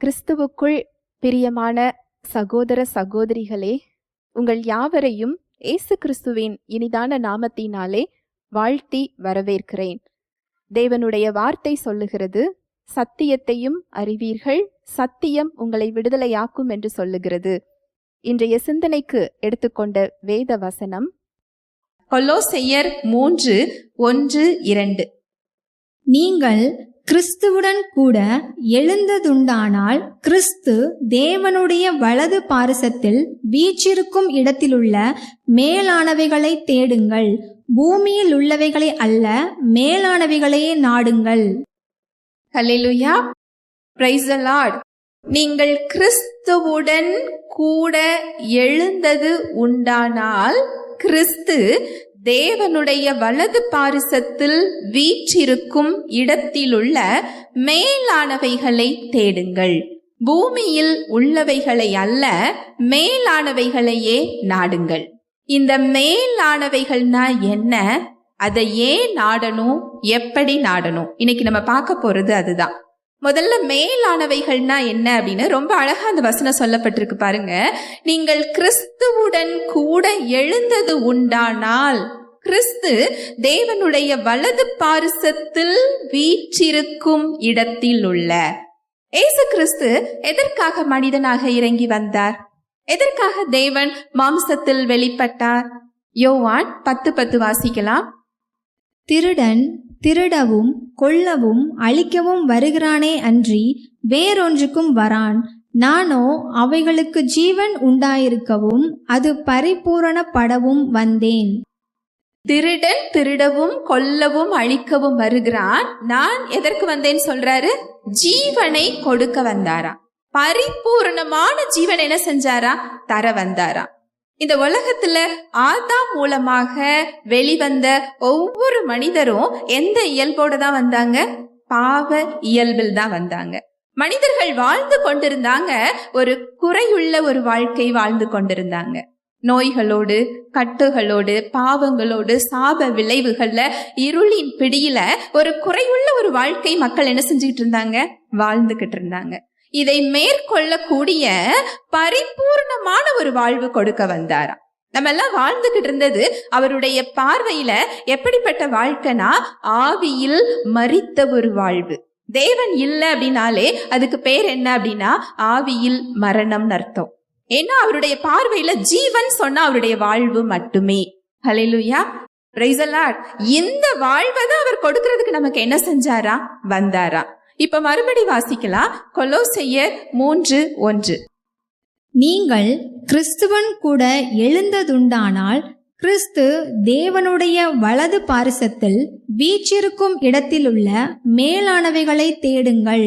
கிறிஸ்துவுக்குள் பிரியமான சகோதர சகோதரிகளே, உங்கள் யாவரையும் இயேசு கிறிஸ்துவின் இனிதான நாமத்தினாலே வாழ்த்தி வரவேற்கிறேன். தேவனுடைய வார்த்தை சொல்லுகிறது, சத்தியத்தையும் அறிவீர்கள், சத்தியம் உங்களை விடுதலையாக்கும் என்று சொல்லுகிறது. இன்றைய சிந்தனைக்கு எடுத்துக்கொண்ட வேத வசனம் கொலோசையர் 3:1-2. நீங்கள் கிறிஸ்துவுடன் கூட எழுந்ததுண்டானால் கிறிஸ்து தேவனுடைய வலது பாரிசத்தில் வீற்றிருக்கும் இடத்திலுள்ள மேலானவைகளை தேடுங்கள், பூமியில் உள்ளவைகளை அல்ல, மேலானவைகளையே நாடுங்கள். ஹல்லேலூயா, பிரைஸ் தி லார்ட். நீங்கள் கிறிஸ்துவுடன் கூட எழுந்தது உண்டானால் கிறிஸ்து தேவனுடைய வலது பாரிசத்தில் வீற்றிருக்கும் இடத்திலுள்ள மேலானவைகளை தேடுங்கள், பூமியில் உள்ளவைகளை அல்ல, மேலானவைகளையே நாடுங்கள். இந்த மேலானவைகள்னா என்ன, அதை ஏன் நாடணும், எப்படி நாடணும், இன்னைக்கு நம்ம பார்க்க போறது அதுதான். முதல்ல மேலானவைகள்னா என்ன அப்படின்னு ரொம்ப அழகா அந்த வசனம் சொல்லப்பட்டிருக்கு பாருங்க. நீங்கள் கிறிஸ்துவுடன் கூட எழுந்தது உண்டானால் கிறிஸ்து தேவனுடைய வலது பாரிசத்தில் வீற்றிருக்கும் இடத்தில் உள்ள. இயேசு கிறிஸ்து எதற்காக மனிதனாக இறங்கி வந்தார்? எதற்காக தேவன் மாம்சத்தில் வெளிப்பட்டார்? யோவான் 10:10 வாசிக்கலாம். திருடன் திருடவும் கொல்லவும் அழிக்கவும் வருகிறானே அன்றி வேறொன்றுக்கும் வரான். நானோ அவைகளுக்கு ஜீவன் உண்டாயிருக்கவும் அது பரிபூரணப்படவும் வந்தேன். திருடன் திருடவும் கொல்லவும் அழிக்கவும் வருகிறான், நான் எதற்கு வந்தேன்னு சொல்றாரு? ஜீவனை கொடுக்க வந்தாரா, பரிபூரணமான ஜீவன் என்ன செஞ்சாரா? தர வந்தாரா. இந்த உலகத்துல ஆதாம் மூலமாக வெளிவந்த ஒவ்வொரு மனிதரும் எந்த இயல்போட தான் வந்தாங்க? பாவ இயல்பில் தான் வந்தாங்க. மனிதர்கள் வாழ்ந்து கொண்டிருந்தாங்க, ஒரு குறையுள்ள ஒரு வாழ்க்கை வாழ்ந்து கொண்டிருந்தாங்க. நோய்களோடு, கட்டுகளோடு, பாவங்களோடு, சாப விளைவுகள்ல, இருளின் பிடியில ஒரு குறையுள்ள ஒரு வாழ்க்கை மக்கள் என்ன செஞ்சுக்கிட்டு இருந்தாங்க? வாழ்ந்துகிட்டு இருந்தாங்க. இதை மேற்கொள்ளக்கூடிய பரிபூர்ணமான ஒரு வாழ்வு கொடுக்க வந்தாராம். நம்ம எல்லாம் வாழ்ந்துகிட்டு இருந்தது அவருடைய பார்வையில எப்படிப்பட்ட வாழ்க்கைனா, ஆவியில் மரித்த ஒரு வாழ்வு. தேவன் இல்லை அப்படின்னாலே அதுக்கு பேர் என்ன அப்படின்னா ஆவியில் மரணம் அர்த்தம். ஏன்னா அவருடைய பார்வையில ஜீவன் சொன்னா அவருடைய வாழ்வு மட்டுமே. ஹல்லேலூயா, பிரைஸ் தி லார்ட். இந்த வாழ்வை தான் அவர் கொடுக்கிறதுக்கு நமக்கு என்ன செஞ்சாரா? வந்தாரா. இப்ப மறுபடி வாசிக்கலாம். கொலோசையர் 3:1. நீங்கள் கிறிஸ்துவன் கூட எழுந்ததுண்டானால் கிறிஸ்து தேவனுடைய வலது பாரிசத்தில் வீற்றிருக்கும் இடத்திலுள்ள மேலானவைகளை தேடுங்கள்.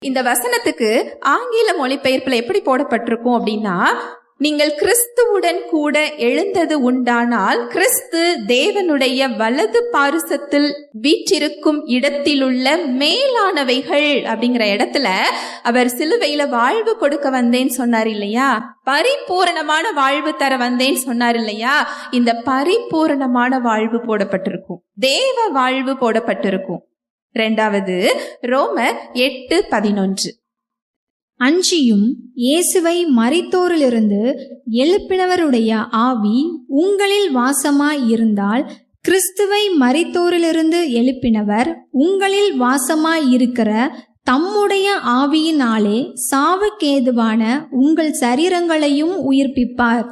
இந்த வசனத்துக்கு ஆங்கில மொழிபெயர்ப்புல எப்படி போடப்பட்டிருக்கும் அப்படின்னா, நீங்கள் கிறிஸ்துவுடன் கூட எழுந்தது உண்டானால் கிறிஸ்து தேவனுடைய வலது பாரிசத்தில் வீற்றிருக்கும் இடத்திலுள்ள மேலானவைகள் அப்படிங்கிற இடத்துல அவர் சிலுவையில வாழ்வு கொடுக்க வந்தேன்னு சொன்னார் இல்லையா, பரிபூரணமான வாழ்வு தர வந்தேன்னு சொன்னார் இல்லையா. இந்த பரிபூரணமான வாழ்வு போடப்பட்டிருக்கும், தேவ வாழ்வு போடப்பட்டிருக்கும். இரண்டாவது ரோமர் 8:11. அன்றியும் இயேசுவை மரித்தோரிலிருந்து எழுப்பினவருடைய ஆவி உங்களில் வாசமாய் இருந்தால் கிறிஸ்துவை மரித்தோரிலிருந்து எழுப்பினவர் உங்களில் வாசமாய் இருக்கிற தம்முடைய ஆவியினாலே சாவுக்கேதுவான உங்கள் சரீரங்களையும் உயிர்ப்பிப்பார்.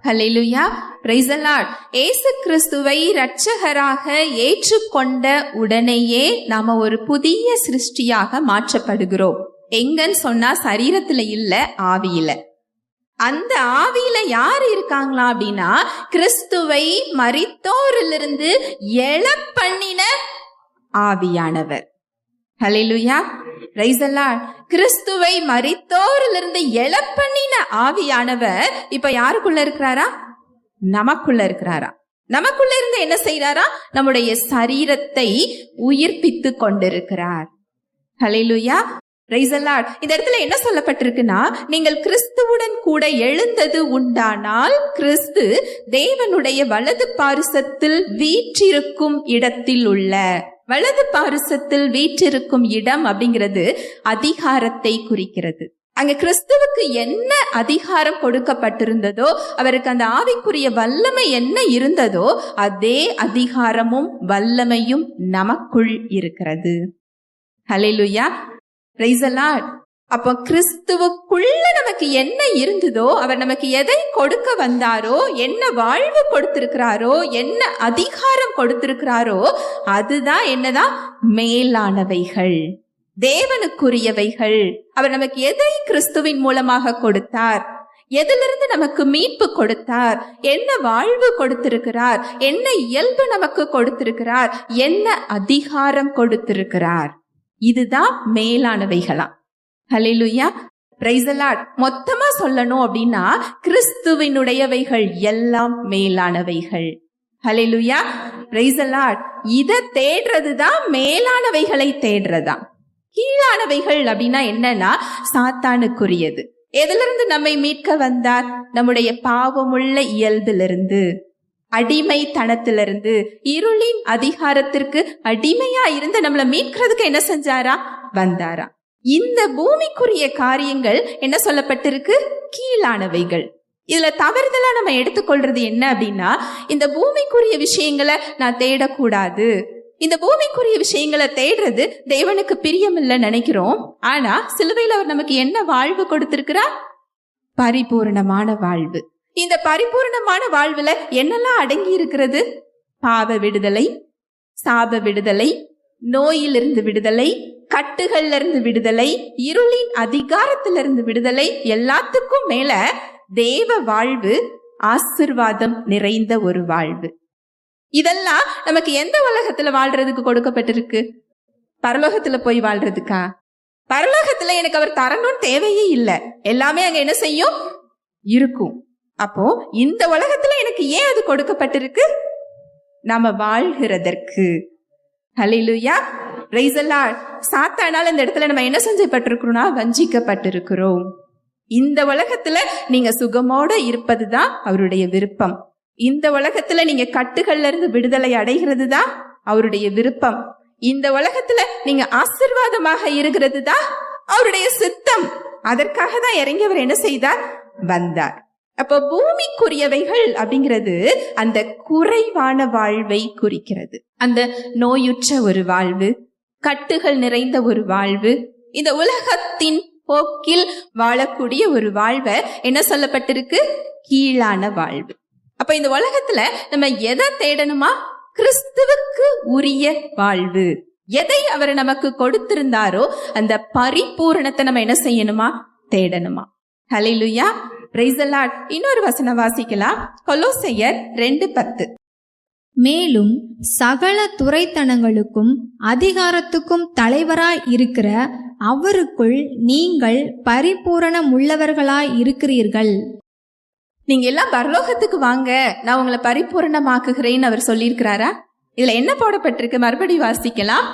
ஹல்லேலூயா, பிரைஸ் தி லார்ட். இயேசு கிறிஸ்துவை இரட்சகராக ஏற்றுக்கொண்ட உடனேயே நாம ஒரு புதிய சிருஷ்டியாக மாற்றப்படுகிறோம். எங்கன்னு சொன்னா சரீரத்துல இல்ல, ஆவியில. அந்த ஆவியில யார் இருக்காங்களா அப்படின்னா கிறிஸ்துவை மரித்தோரிலிருந்து எழப்பண்ணின ஆவியானவர். ஹல்லேலூயா, பிரைஸ் தி லார்ட். கிறிஸ்துவை மரித்தோரிலிருந்து எழப்பண்ணின ஆவியானவர் இப்ப யாருக்குள்ள இருக்கிறாரா? நமக்குள்ள இருக்கிறாரா. நமக்குள்ள இருந்து என்ன செய்யறாரா? நம்முடைய சரீரத்தை உயிர்ப்பித்து கொண்டிருக்கிறார். ஹல்லேலூயா, பிரைஸ் தி லார்ட். இந்த இடத்துல என்ன சொல்லப்பட்டிருக்குன்னா, நீங்கள் கிறிஸ்துவுடன் கூட எழுந்தது உண்டானால் கிறிஸ்து தேவனுடைய வலது பாரிசத்தில் வீற்றிருக்கும் இடத்தில் உள்ள. வலது பாரிசத்தில் வீற்றிருக்கும் இடம் அப்படிங்கிறது அதிகாரத்தை குறிக்கிறது. அங்க கிறிஸ்துவுக்கு என்ன அதிகாரம் கொடுக்கப்பட்டிருந்ததோ, அவருக்கு அந்த ஆவிக்குரிய வல்லமை என்ன இருந்ததோ, அதே அதிகாரமும் வல்லமையும் நமக்குள் இருக்கிறது. ஹல்லேலூயா, பிரைஸ் தி லார்ட். அப்போ கிறிஸ்துவுக்குள்ள நமக்கு என்ன இருந்ததோ, அவர் நமக்கு எதை கொடுக்க வந்தாரோ, என்ன வாழ்வு கொடுத்திருக்கிறாரோ, என்ன அதிகாரம் கொடுத்திருக்கிறாரோ, அதுதான் என்னதான் மேலானவைகள், தேவனுக்குரியவைகள். அவர் நமக்கு எதை கிறிஸ்துவின் மூலமாக கொடுத்தார், எதிலிருந்து நமக்கு மீட்பு கொடுத்தார், என்ன வாழ்வு கொடுத்திருக்கிறார், என்ன இயல்பு நமக்கு கொடுத்திருக்கிறார், என்ன அதிகாரம் கொடுத்திருக்கிறார், இதுதான் மேலானவைகளாம். ஹல்லேலூயா, பிரைஸ் தி லார்ட். மொத்தமா சொல்லணும் அப்படின்னா கிறிஸ்துவினுடையவைகள் எல்லாம் மேலானவைகள். ஹல்லேலூயா, பிரைஸ் தி லார்ட். இதை தேடுறதுதான் மேலானவைகளை தேடுறதாம். கீழானவைகள் அப்படின்னா என்னன்னா சாத்தானுக்குரியது. எதிலிருந்து நம்மை மீட்க வந்தார்? நம்முடைய பாவமுள்ள இயல்பிலிருந்து, அடிமைத்தனத்திலிருந்து, இருளின் அதிகாரத்திற்கு அடிமையா இருந்து நம்மளை மீட்கிறதுக்கு என்ன செஞ்சாரா? வந்தாரா. இந்த பூமிக்குரிய காரியங்கள் என்ன சொல்லப்பட்டிருக்கு? கீழானவைகள். இதுல தவறுதலா நம்ம எடுத்துக்கொள்றது என்ன அப்படின்னா, இந்த பூமிக்குரிய விஷயங்களை நான் தேடக்கூடாது, இந்த பூமிக்குரிய விஷயங்களை தேடுறது தேவனுக்கு பிரியமில்லை நினைக்கிறோம். ஆனா சிலுவையில் அவர் நமக்கு என்ன வாழ்வு கொடுத்திருக்கிறார்? பரிபூர்ணமான வாழ்வு. இந்த பரிபூர்ணமான வாழ்வுல என்னெல்லாம் அடங்கி இருக்கிறது? பாவ விடுதலை, சாப விடுதலை, நோயிலிருந்து விடுதலை, கட்டுகள்ல இருந்து விடுதலை, இருளின் அதிகாரத்திலிருந்து விடுதலை, எல்லாத்துக்கும் மேல தேவ வாழ்வு, ஆசீர்வாதம் நிறைந்த ஒரு வாழ்வு. இதெல்லாம் நமக்கு எந்த உலகத்துல வாழ்றதுக்கு கொடுக்கப்பட்டிருக்கு? பரலோகத்துல போய் வாழ்றதுக்கா? பரலோகத்துல எனக்கு அவர் தரணும்னு தேவையே இல்லை, எல்லாமே அங்க என்ன செய்யும்? இருக்கும். அப்போ இந்த உலகத்துல எனக்கு ஏன் அது கொடுக்கப்பட்டிருக்கு? நாம வாழ்கிறதற்கு. ஹல்லேலூயா, பிரைஸ் தி லார்ட். சாத்தானால இந்த இடத்துல நம்ம என்ன செஞ்சப்பட்டிருக்கிறோம்னா வஞ்சிக்கப்பட்டிருக்கிறோம். இந்த உலகத்துல நீங்க சுகமோட இருப்பதுதான் அவருடைய விருப்பம். இந்த உலகத்துல நீங்க கட்டுகள்ல இருந்து விடுதலை அடைகிறது தான் அவருடைய விருப்பம். இந்த உலகத்துல நீங்க ஆசீர்வாதமாக இருக்கிறது தான் அவருடைய சித்தம். அதற்காக தான் இறங்கி அவர் என்ன செய்தார்? வந்தார். அப்போ பூமிக்குரியவைகள் அப்படிங்கிறது அந்த குறைவான வாழ்வை குறிக்கிறது. அந்த நோயுற்ற ஒரு வாழ்வு, கட்டுகள் நிறைந்த ஒரு வாழ்வு, இந்த உலகத்தின் போக்கில் வாழக்கூடிய ஒரு வாழ்வை என்ன சொல்லப்பட்டிருக்கு? கீழான வாழ்வு. அப்ப இந்த உலகத்துல நம்ம எதை தேடணுமா? கிறிஸ்துவுக்கு உரிய வாழ்வு. எதை அவர் நமக்கு கொடுத்திருந்தாரோ அந்த பரிபூரணத்தை நம்ம என்ன செய்யணுமா? தேடணுமா. ஹல்லேலூயா, பிரைஸ் தி லார்ட். இன்னொரு வசனம் வாசிக்கலாம். கொலோசையர் 2:10. மேலும் சகல துரைத்தனங்களுக்கும் அதிகாரத்துக்கும் தலைவராய் இருக்கிற அவருக்குள் நீங்கள் பரிபூரணமுள்ளவர்களாய் இருக்கிறீர்கள். நீங்க எல்லாம் பரலோகத்துக்கு வாங்க, நான் உங்களை பரிபூரணமாக்குகிறேன்னு அவர் சொல்லியிருக்கிறாரா? இதுல என்ன போடப்பட்டிருக்கு? மறுபடி வாசிக்கலாம்.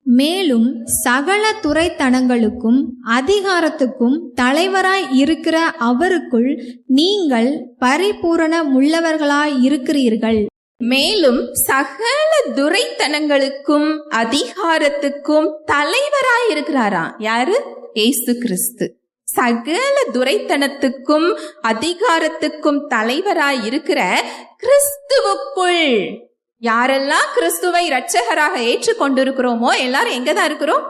மேலும் சகல துரைத்தனங்களுக்கும் அதிகாரத்துக்கும் தலைவராய் இருக்கிற அவருக்குள் நீங்கள் பரிபூரணமுள்ளவர்களாய் இருக்கிறீர்கள். மேலும் சகல துரைத்தனங்களுக்கும் அதிகாரத்துக்கும் தலைவராய் இருக்கிறாரா? யாரு? இயேசு கிறிஸ்து. சகல துரைத்தனத்துக்கும் அதிகாரத்துக்கும் தலைவராய் இருக்கிற கிறிஸ்துவுக்குள். யாரெல்லாம் கிறிஸ்துவை இரட்சகராக ஏற்றுக்கொண்டிருக்கிறோமோ எல்லாரும் எங்கதான் இருக்கிறோம்?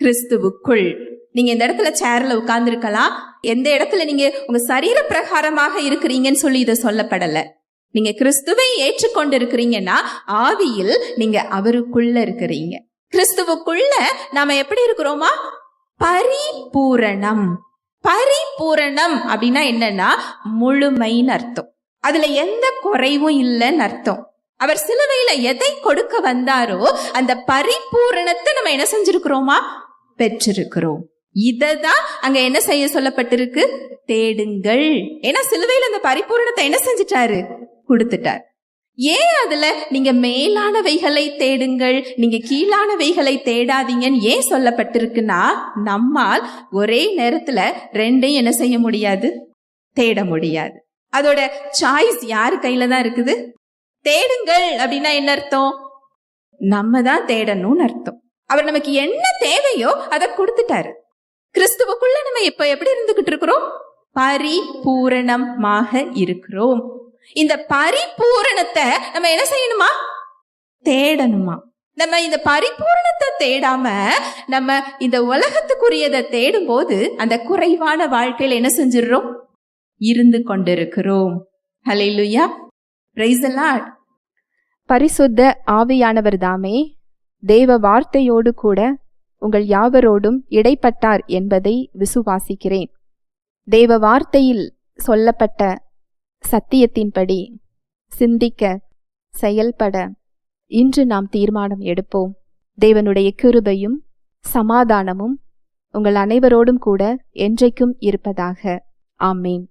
கிறிஸ்துவுக்குள். நீங்க இந்த இடத்துல சேர்ல உட்கார்ந்து இருக்கலாம். எந்த இடத்துல நீங்க உங்க சரீர பிரகாரமாக இருக்கிறீங்கன்னு சொல்லி இதை சொல்லப்படல. நீங்க கிறிஸ்துவை ஏற்றுக்கொண்டு இருக்கிறீங்கன்னா ஆவியில் நீங்க அவருக்குள்ள இருக்கிறீங்க. கிறிஸ்துவுக்குள்ள நாம எப்படி இருக்கிறோமா? பரிபூரணம். பரிபூரணம் அப்படின்னா என்னன்னா முழுமைன்னு அர்த்தம். அதுல எந்த குறைவும் இல்லைன்னு அர்த்தம். அவர் சிலுவையில எதை கொடுக்க வந்தாரோ அந்த பரிபூரணத்தை நம்ம என்ன செஞ்சிருக்கிறோமா? பெற்றிருக்கிறோம். இததான் அங்க என்ன செய்ய சொல்லப்பட்டிருக்கு? தேடுங்கள். ஏன்னா சிலுவையில அந்த பரிபூரணத்தை என்ன செஞ்சிட்டாரு? கொடுத்துட்டார். ஏன் அதுல நீங்க மேலானவைகளை தேடுங்கள், நீங்க கீழானவைகளை தேடாதீங்கன்னு ஏன் சொல்லப்பட்டிருக்குன்னா, நம்மால் ஒரே நேரத்துல ரெண்டையும் என்ன செய்ய முடியாது? தேட முடியாது. அதோட சாய்ஸ் யாரு கையில தான் இருக்குது? தேடுங்கள் அப்படின்னா என்ன அர்த்தம்? நம்ம தான் தேடணும்னு அர்த்தம். அவர் நமக்கு என்ன தேவையோ அதை கொடுத்துட்டாரு. கிறிஸ்துவுக்குள்ள நம்ம இப்ப எப்படி இருந்துகிட்டு இருக்கிறோம்? பரிபூரணமாக இருக்கிறோம். இந்த பரிபூரணத்தை நம்ம என்ன செய்யணுமா? தேடணுமா? நம்ம இந்த பரிபூரணத்தை தேடாம நம்ம இந்த உலகத்துக்குரியதை தேடும் போது அந்த குறைவான வாழ்க்கையில என்ன செஞ்சிடறோம்? இருந்து கொண்டிருக்கிறோம். ஹல்லேலூயா, பிரைஸ் தி லார்ட். பரிசுத்த ஆவியானவர் தாமே தேவ வார்த்தையோடு கூட உங்கள் யாவரோடும் இடைப்பட்டார் என்பதை விசுவாசிக்கிறேன். தேவ வார்த்தையில் சொல்லப்பட்ட சத்தியத்தின்படி சிந்திக்க, செயல்பட இன்று நாம் தீர்மானம் எடுப்போம். தேவனுடைய கிருபையும் சமாதானமும் உங்கள் அனைவரோடும் கூட என்றைக்கும் இருப்பதாக. ஆமேன்.